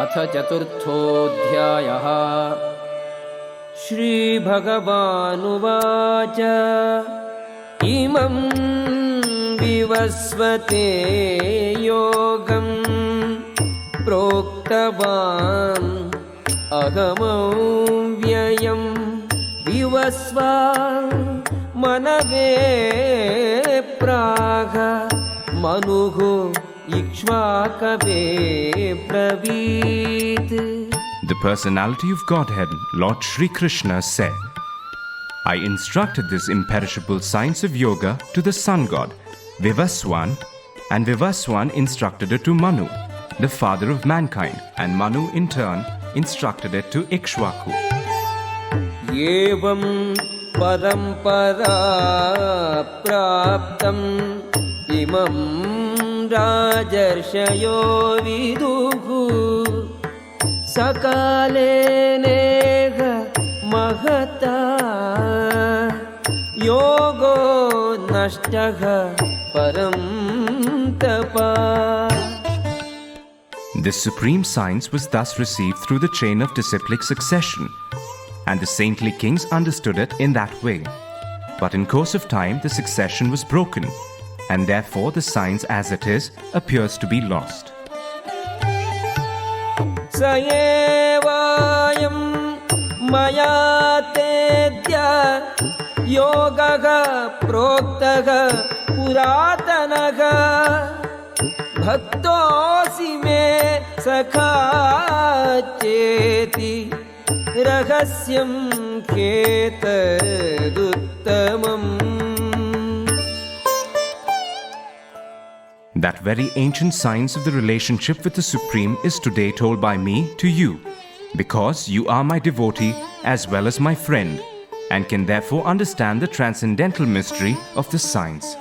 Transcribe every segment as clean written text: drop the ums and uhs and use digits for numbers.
अथ चतुर्थोऽध्यायः। श्रीभगवानुवाच इमं विवस्वते योगं प्रोक्तवान् अहमव्ययं विवस्वान् मनवे प्राह मनुः इक्ष्वाकवे ब्रवीत्. The personality of Godhead, Lord Shri Krishna, said, I instructed this imperishable science of yoga to the sun god, Vivaswan, and Vivaswan instructed it to Manu, the father of mankind, and Manu in turn instructed it to Ikshvaku. Evam parampara praptam imam rajarshayo viduhu sakale neha mahata yogo nashtaha param tapa. This supreme science was thus received through the chain of disciplic succession, and the saintly kings understood it in that way. But in course of time, the succession was broken, and therefore the science as it is appears to be lost. Sayevayam maya tedya yogaha proktaha puratanaha bhaktosi me sakha cheti rahasyam ketaduttamam. That very ancient science of the relationship with the Supreme is today told by me to you, because you are my devotee as well as my friend, and can therefore understand the transcendental mystery of this science.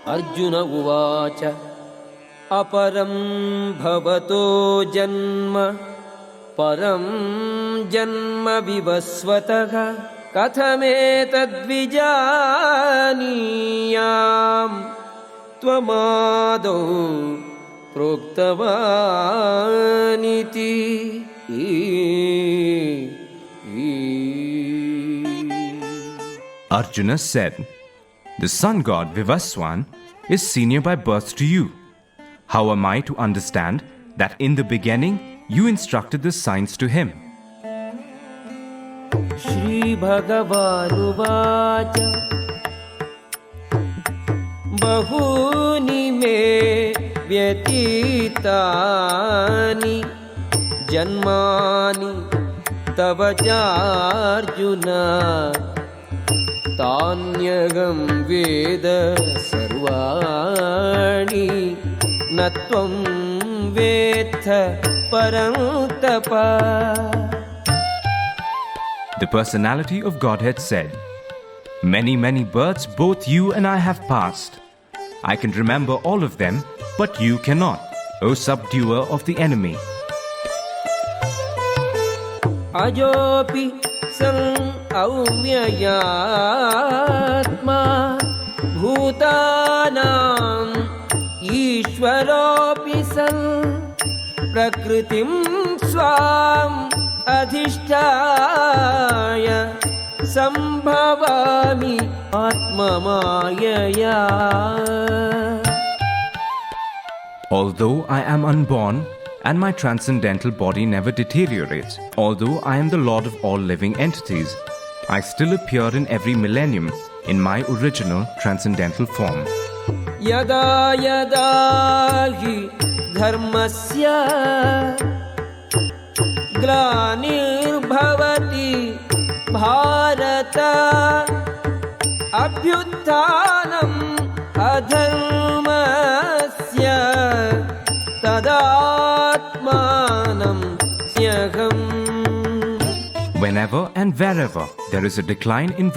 Arjuna uvacha aparam bhavato janma param janma vivasvataha kathametad vijaniyam त्वमादौ प्रोक्तवानिति. Arjuna said, the sun god Vivaswan is senior by birth to you. How am I to understand that in the beginning you instructed this science to him? Shri Bhagavanu Vacha Bahuni me vyatitani janmani tavajarjuna tanyagam veda sarvani natvam vetha parantapa. The personality of Godhead said, many, many births both you and I have passed. I can remember all of them, but you cannot, O subduer of the enemy. Ajopi san avyayatma bhutanam ishwaropi san prakritim swam adhishtaya sambhavami atmamayaya. Although I am unborn and my transcendental body never deteriorates, although I am the Lord of all living entities, I still appear in every millennium in my original transcendental form. Yada yada hi dharmasya glanir bhavati Bharata abhyutthanam adharmasya tadatmanam syaham. Whenever and wherever there is a decline in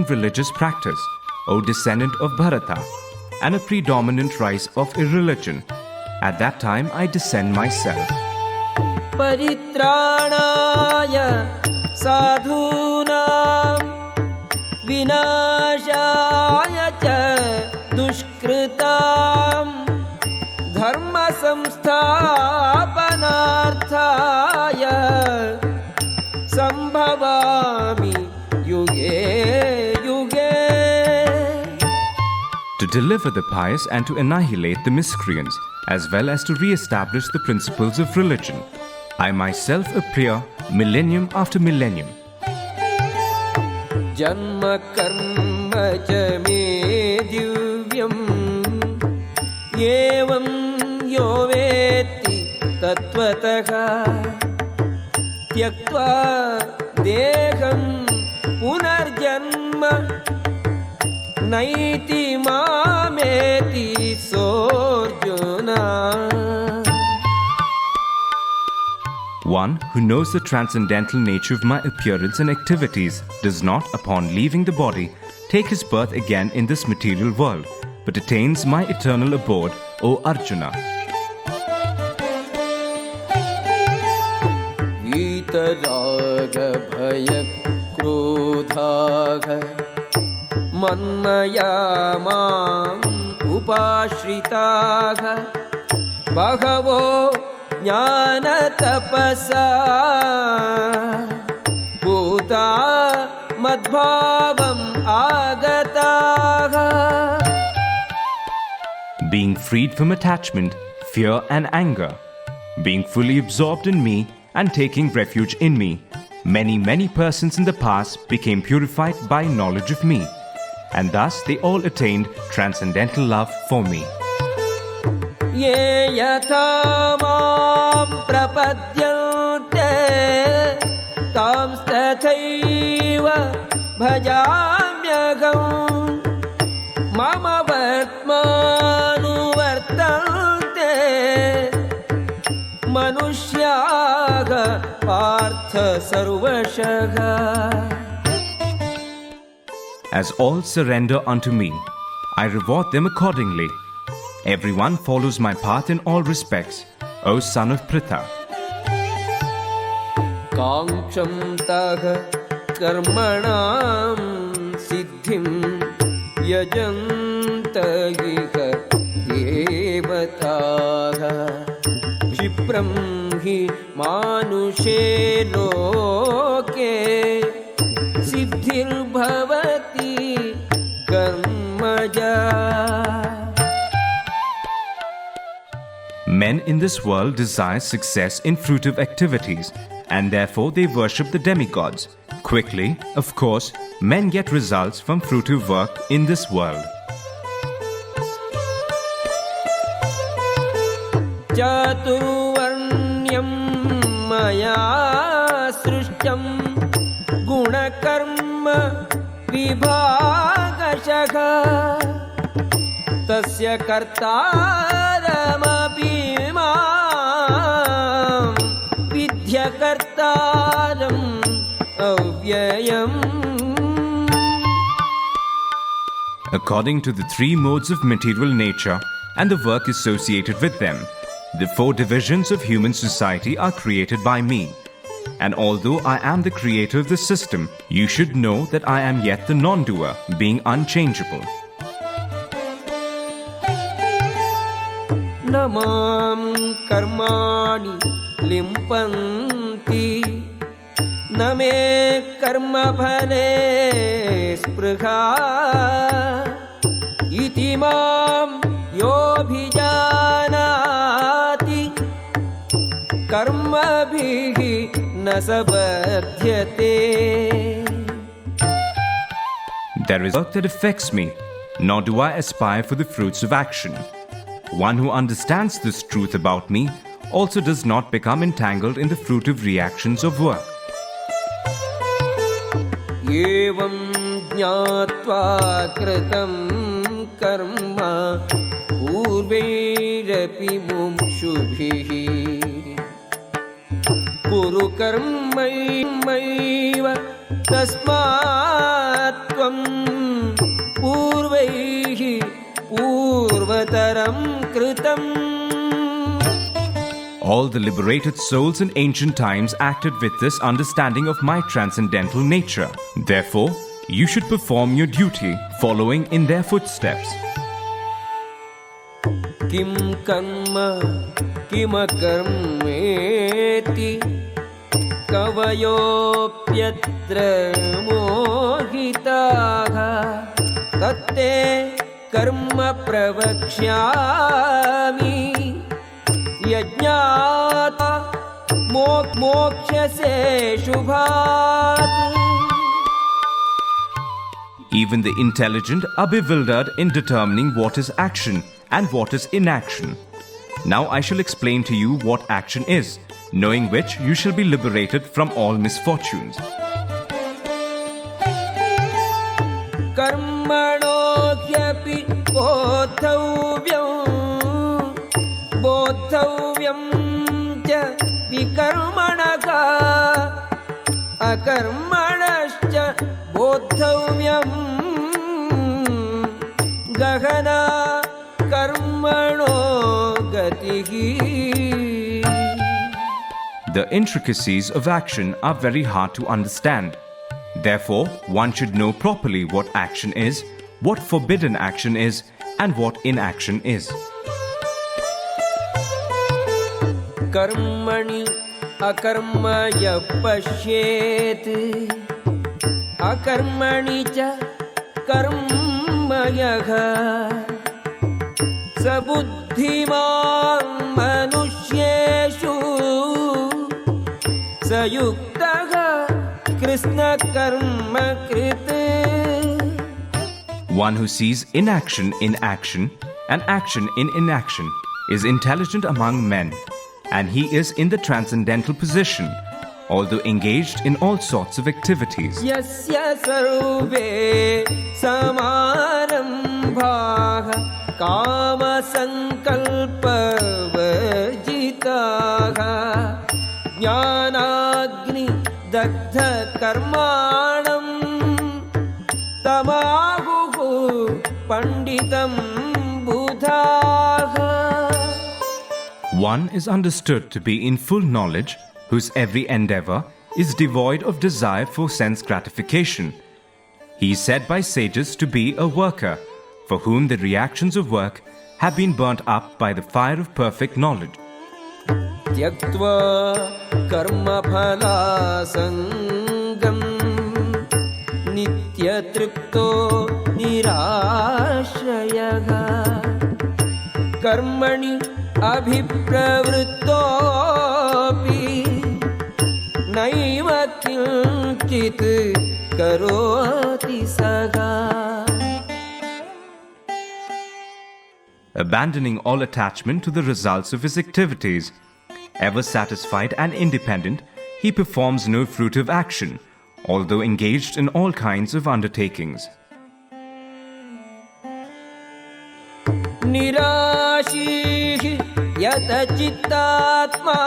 religious practice, O descendant of Bharata, and a predominant rise of irreligion, at that time I descend myself. Paritranaya sadhunam vinashaya cha dushkritam dharma संस्थापनार्थाय संभवामि युगे युगे. To deliver the pious and to annihilate the miscreants, as well as to re-establish the principles of religion, I myself appear millennium after millennium. Janma karma cha me divyam evam yo veti tattvataha tyaktva deham punarjanma naiti mameti sorjuna. One who knows the transcendental nature of my appearance and activities does not, upon leaving the body, take his birth again in this material world, but attains my eternal abode, O Arjuna. Vitaraga bhaya krodhaga manmaya mam upashritaga bhagavo jnana tapasa bhuta madbhavam agataha. Being freed from attachment, fear and anger, being fully absorbed in me and taking refuge in me, many persons in the past became purified by knowledge of me, and thus they all attained transcendental love for me. Ye yatha mam prapadyante tam tathaiva bhajamyaham mama vartmanu vartante manushyaha partha sarvashaha. As all surrender unto me, I reward them accordingly. Everyone follows my path in all respects, O son of Pritha. Kanksham taha karmanam siddhim yajanta iha devataha kshipram hi manushe loke siddhir bhavati karmaja. Men in this world desire success in fruitive activities, and therefore they worship the demigods. Quickly, of course, men get results from fruitive work in this world. Chaturvarnyam maya srishtyam gunakarma vibhagashaha tasya kartaramapi mam vidya kartaram avyayam. According to the three modes of material nature and the work associated with them, the four divisions of human society are created by me. And although I am the creator of the system, you should know that I am yet the non-doer, being unchangeable. Namam karmani limpanti name karma bhale sprha iti mam yobhijanati karma bhihi nasabadhyate. There is work that affects me, nor do I aspire for the fruits of action. One who understands this truth about me also does not become entangled in the fruitive reactions of work. Evam jnatva kritam karma purvairapi mumshubhihi kuru karmaiva tasmat tvam purvaihi purvataram kritam. All the liberated souls in ancient times acted with this understanding of my transcendental nature. Therefore, you should perform your duty, following in their footsteps. किं कर्म किमकर्मेति कवयोऽप्यत्र मोहिताः तत्ते कर्म प्रवक्ष्यामि यज्ञात् मोक्ष्यसे शुभात्. Even the intelligent are bewildered in determining what is action and what is inaction. Now I shall explain to you what action is, knowing which you shall be liberated from all misfortunes. कर्मणो ह्यपि बोद्धव्यं च विकर्मणः अकर्मणश्च बोद्धव्यं गहना कर्मणो गतिः. The intricacies of action are very hard to understand. Therefore, one should know properly what action is, what forbidden action is, and what inaction is. कर्मणि अकर्म यः पश्येत् अकर्मणि च कर्म यः स बुद्धिमान् मनुष्येषु स युक्तः कृष्ण कर्म कृत्. One who sees inaction in action and action in inaction is intelligent among men, and he is in the transcendental position, although engaged in all sorts of activities. यस्य सर्वे समारम्भाः कामसङ्कल्पवर्जिताः ज्ञानाग्निदग्धकर्माणं तमाहुः पण्डितं बुधाः. One is understood to be in full knowledge, whose every endeavor is devoid of desire for sense gratification. He is said by sages to be a worker, for whom the reactions of work have been burnt up by the fire of perfect knowledge. त्यक्त्वा कर्मफलासङ्गं नित्यतृप्तो निराश्रयः कर्मणि अभिप्रवृत्तोऽपि नैव किञ्चित् करोति सः. Abandoning all attachment to the results of his activities, ever satisfied and independent, he performs no fruitive action, although engaged in all kinds of undertakings. निराशीः यतचित्तात्मा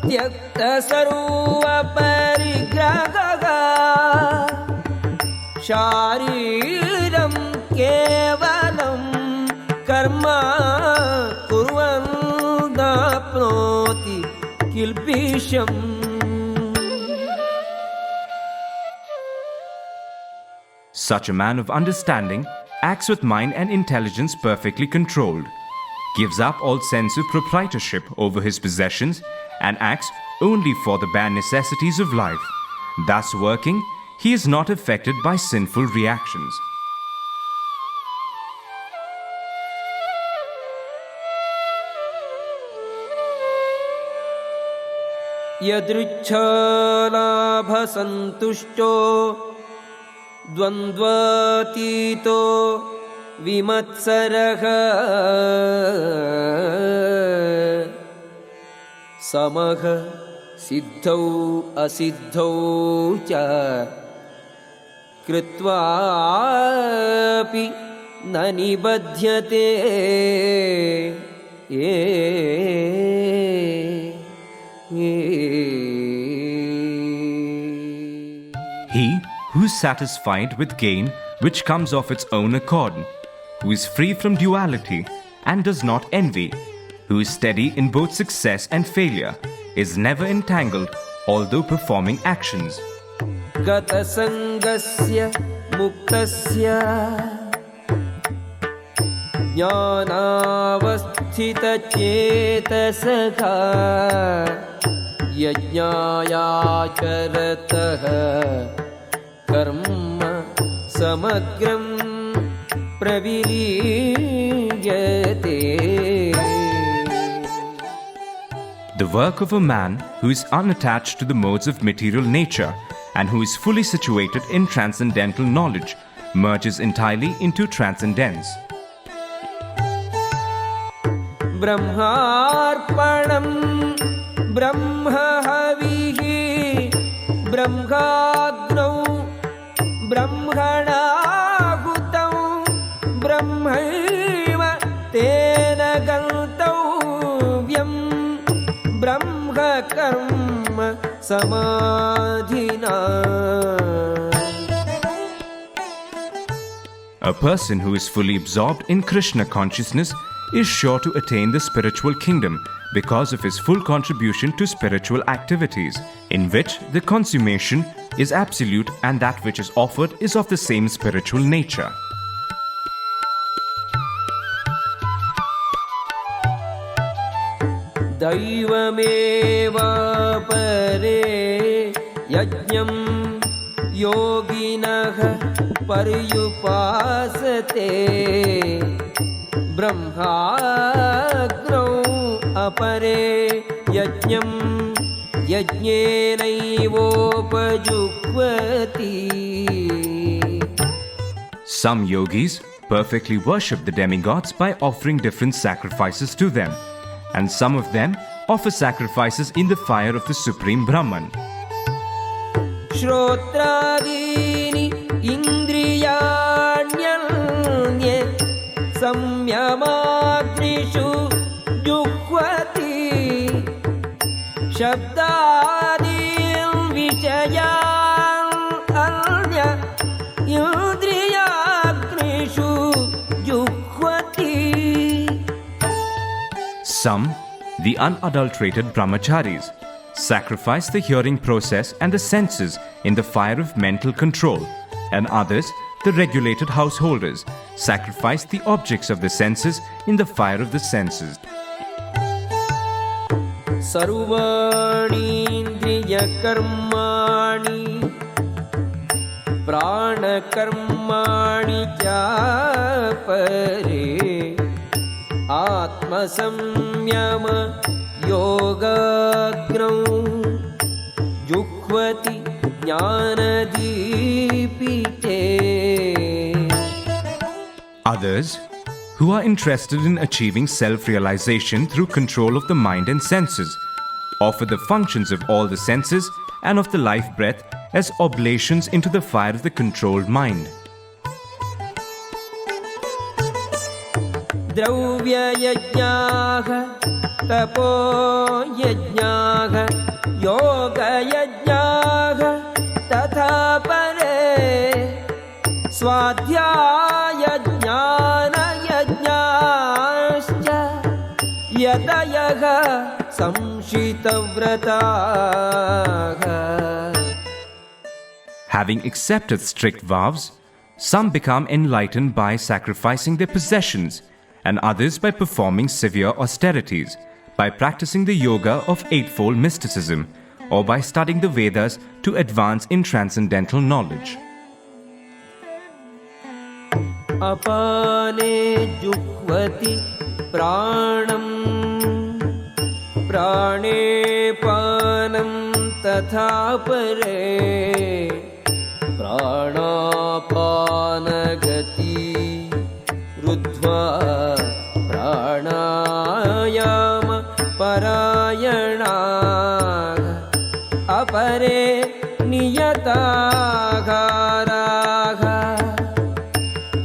त्यक्तसर्वपरिग्रहः शारीरं केवलं कर्म कुर्वन् नाप्नोति किल्बिषम्. Such a man of understanding acts with mind and intelligence perfectly controlled, gives up all sense of proprietorship over his possessions, and acts only for the bare necessities of life. Thus working, he is not affected by sinful reactions. यदृच्छलाभसन्तुष्टो द्वन्द्वातीतो विमत्सरः समः सिद्धौ असिद्धौ च कृत्वापि न निबध्यते. He who is satisfied with gain which comes of its own accord, who is free from duality and does not envy, who is steady in both success and failure, is never entangled although performing actions. गतसङ्गस्य मुक्तस्य ज्ञानावस्थितचेतसः यज्ञायाचरतः कर्म समग्रं प्रविलीयते. The work of a man who is unattached to the modes of material nature and who is fully situated in transcendental knowledge merges entirely into transcendence. ब्रह्मार्पणं ब्रह्महविः ब्रह्माग्नौ ब्रह्मणाहुतौ ब्रह्मैव तेन गन्तव्यं ब्रह्मकर्म समाधिना. A person who is fully absorbed in Krishna consciousness is sure to attain the spiritual kingdom because of his full contribution to spiritual activities, in which the consummation is absolute and that which is offered is of the same spiritual nature. दैवमेवा परे यज्ञं योगिनः पर्युपासते ब्रह्माग्नौ अपरे यज्ञं यज्ञेनैवोपजुह्वति. Some yogis perfectly worship the demigods by offering different sacrifices to them, and some of them offer sacrifices in the fire of the Supreme Brahman. श्रोत्रादीनि इन्द्रियाण्यन्ये संयमाग्निषु जुह्वति शब्दादीन् विषयान् अन्य इन्द्रियाग्निषु जुह्वति. Some, the unadulterated brahmacharis, sacrifice the hearing process and the senses in the fire of mental control, and others, the regulated householders, sacrifice the objects of the senses in the fire of the senses. सर्वाणीन्द्रियकर्माणि प्राणकर्माणि चापरे आत्मसंयम योगाग्नौ जुह्वति ज्ञानदीपिते. Others, who are interested in achieving self-realization through control of the mind and senses, offer the functions of all the senses and of the life breath as oblations into the fire of the controlled mind. द्रव्ययज्ञाः तपोयज्ञाः योगयज्ञाः तथा परे स्वाध्यायज्ञानयज्ञाश्च यतयः संशितव्रताः. Having accepted strict vows, some become enlightened by sacrificing their possessions, and others by performing severe austerities, by practicing the yoga of eightfold mysticism, or by studying the Vedas to advance in transcendental knowledge. अपाने जुह्वति प्राणं प्राणे पानं तथा परे प्राणापानगति रुद्ध्वा प्राणायाम परायणाः अपरे नियताहाराः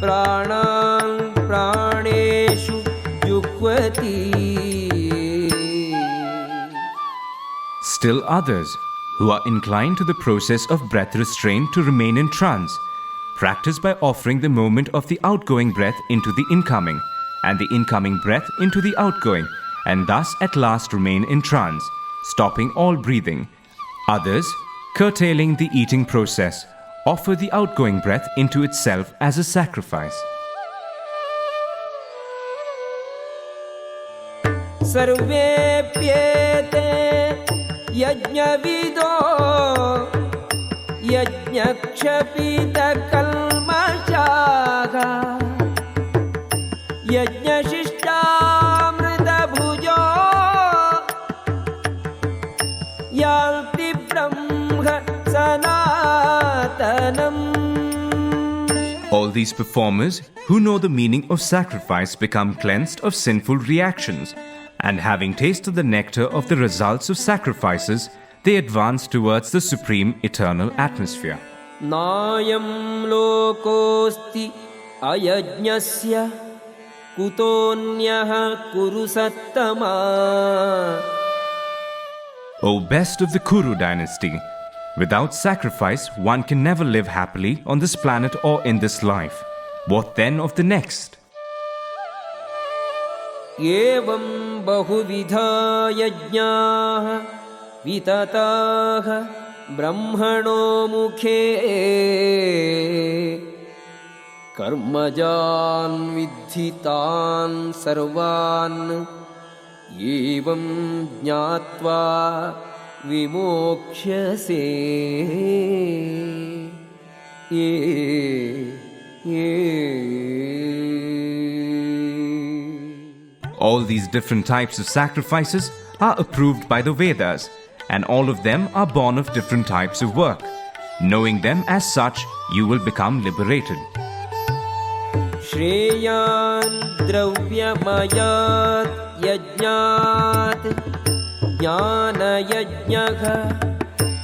प्राणान् प्राणेषु जुह्वति. Still others, who are inclined to the process of breath restraint to remain in trance, practice by offering the moment of the outgoing breath into the incoming, and the incoming breath into the outgoing, and thus at last remain in trance, stopping all breathing. Others, curtailing the eating process, offer the outgoing breath into itself as a sacrifice. सर्वेप्येते यज्ञविदो यज्ञक्षपितकल्मषाः यज्ञशिष्टामृतभुजो यान्ति ब्रह्म सनातनम्. All these performers who know the meaning of sacrifice become cleansed of sinful reactions, and having tasted the nectar of the results of sacrifices, they advance towards the supreme eternal atmosphere. नायं लोकोऽस्ति अयज्ञस्य कुतोऽन्यः कुरु सत्तमा. O best of the Kuru dynasty, without sacrifice one can never live happily on this planet or in this life. What then of the next? एवं बहुविधा यज्ञाः वितताः ब्रह्मणो मुखे कर्मजान् विद्धि तान् सर्वान् एवं ज्ञात्वा विमोक्ष्यसे. All these different types of sacrifices are approved by the Vedas, and all of them are born of different types of work. Knowing them as such, you will become liberated. श्रेयान् द्रव्यमयात् यज्ञात् ज्ञानयज्ञः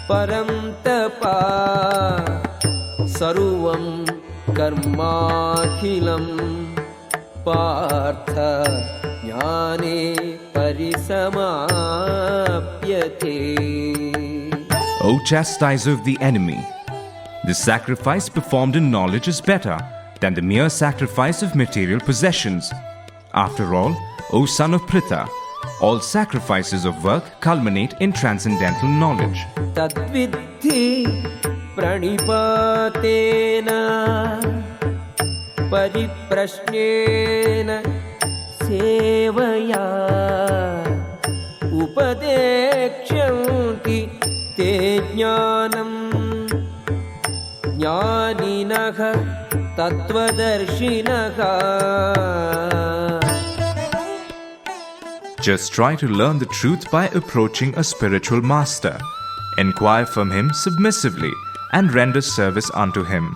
परं तपा सर्वं कर्माखिलं पार्थ ज्ञाने परिसमाप्यते. O chastiser of the enemy, the sacrifice performed in knowledge is better than the mere sacrifice of material possessions. After all, O son of Pritha, all sacrifices of work culminate in transcendental knowledge. तद्विद्धि प्रणिपातेन परिप्रश्नेन सेवया उपदेक्ष्यन्ति ते ज्ञानम् ज्ञानिनः तत्त्वदर्शिनः. Just try to learn the truth by approaching a spiritual master. Inquire from him submissively and render service unto him.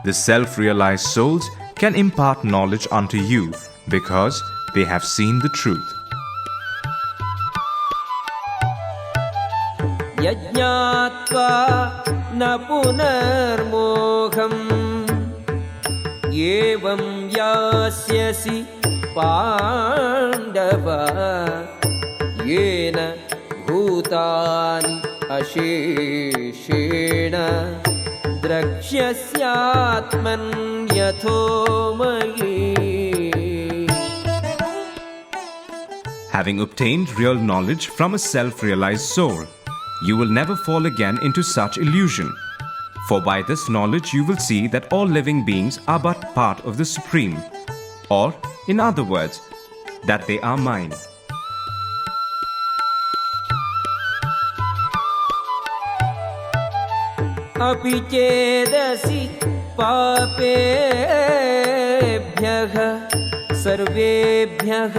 The self-realized souls can impart knowledge unto you because they have seen the truth. यज्ञात्वा न पुनर्मोहम् एवं यास्यसि पाण्डव येन भूतानि अशेषेण द्रक्ष्यस्यात्मन् यथो मयि. Having obtained real knowledge from a self-realized soul, you will never fall again into such illusion. For by this knowledge you will see that all living beings are but part of the Supreme, or, in other words, that they are mine. अपि चेदसि पापेभ्यः सर्वेभ्यः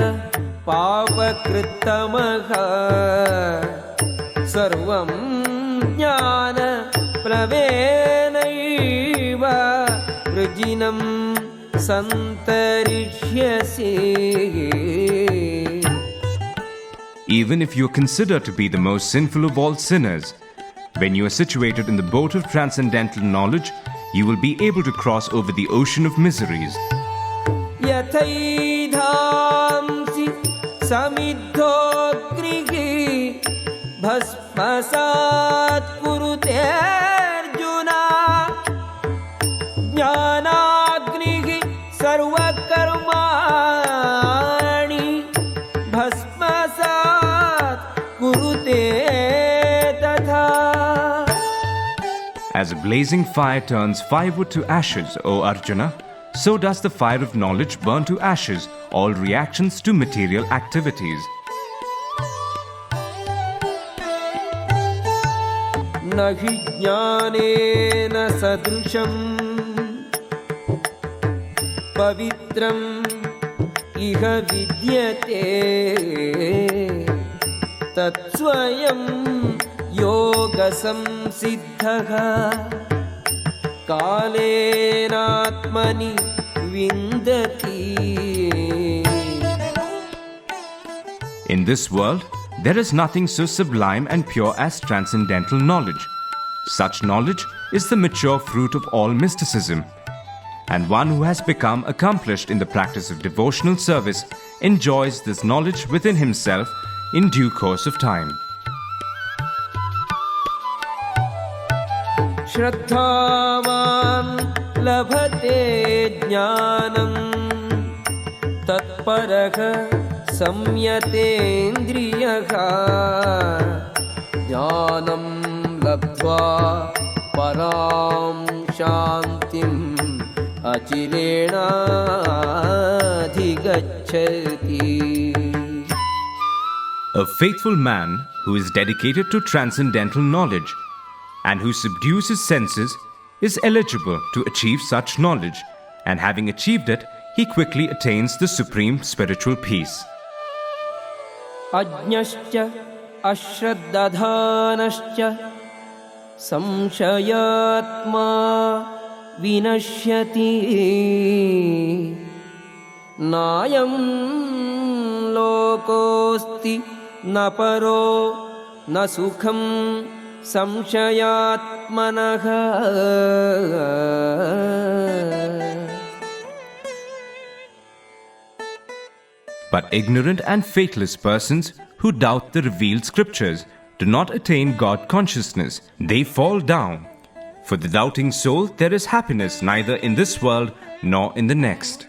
पापकृत्तमः सर्वं ज्ञानप्लवेनैव वृजिनं सन्तरिष्यसि. Even if you are considered to be the most sinful of all sinners, when you are situated in the boat of transcendental knowledge, you will be able to cross over the ocean of miseries. यथैधांसि समिद्धोऽग्निः भस्मसात् कुरुते अर्जुन ज्ञानाग्निः सर्वकर्माणि भस्मसात् कुरुते तथा. As a blazing fire turns firewood to ashes, O Arjuna, so does the fire of knowledge burn to ashes all reactions to material activities. न हि ज्ञानेन सदृशम् पवित्रम् इह विद्यते तत्स्वयं योगसंसिद्धः कालेनात्मनि विन्दति. In this world, there is nothing so sublime and pure as transcendental knowledge. Such knowledge is the mature fruit of all mysticism. And one who has become accomplished in the practice of devotional service enjoys this knowledge within himself in due course of time. Shraddhavan labhate jnanam tatparaha samyatendriyaha jnanam labdhva param shantim achirena-dhigacchati. A faithful man who is dedicated to transcendental knowledge and who subdues his senses is eligible to achieve such knowledge, and having achieved it, he quickly attains the supreme spiritual peace. Ajñascha ashraddadhanascha samshayatma vinashyati nayam lokosti na paro na sukham samshayatmanaha. But ignorant and faithless persons who doubt the revealed scriptures do not attain God consciousness. They fall down. For the doubting soul, there is happiness neither in this world nor in the next.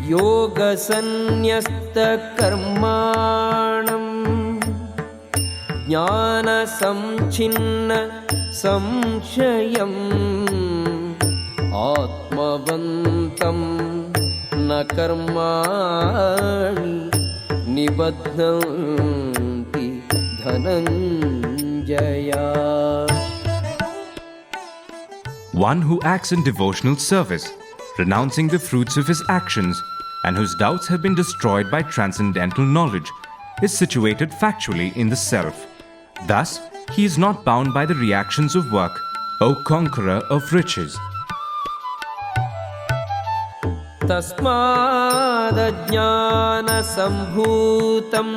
Yoga sanyasta karmanam jnana samchinna samshayam atmavantam na karmani nibaddhanti dhananjaya. One who acts in devotional service, renouncing the fruits of his actions, and whose doubts have been destroyed by transcendental knowledge, is situated factually in the self. Thus, he is not bound by the reactions of work, O conqueror of riches. Tasmadajnana sambhutam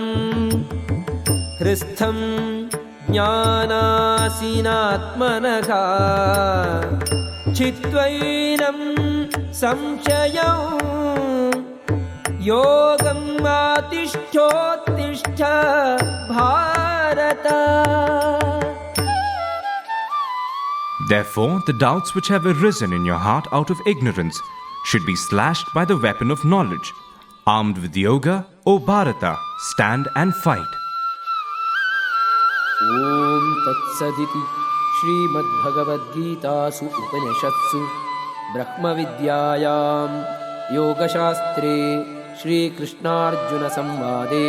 hristham jnanasinatmanaha chitvainam samshayam yogam atishthotishhtha bharata. Therefore, the doubts which have arisen in your heart out of ignorance should be slashed by the weapon of knowledge. Armed with yoga, O Bharata, stand and fight. Om Tat Saditi Srimad Bhagavad Gita Su Upanishadsu Brahma Vidyayam Yoga Shastre Shri Krishna Arjuna Samvade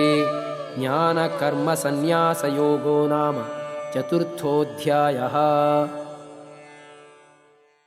Jnana Karma Sannyasa Yogo Nama Chaturthodhyayaha.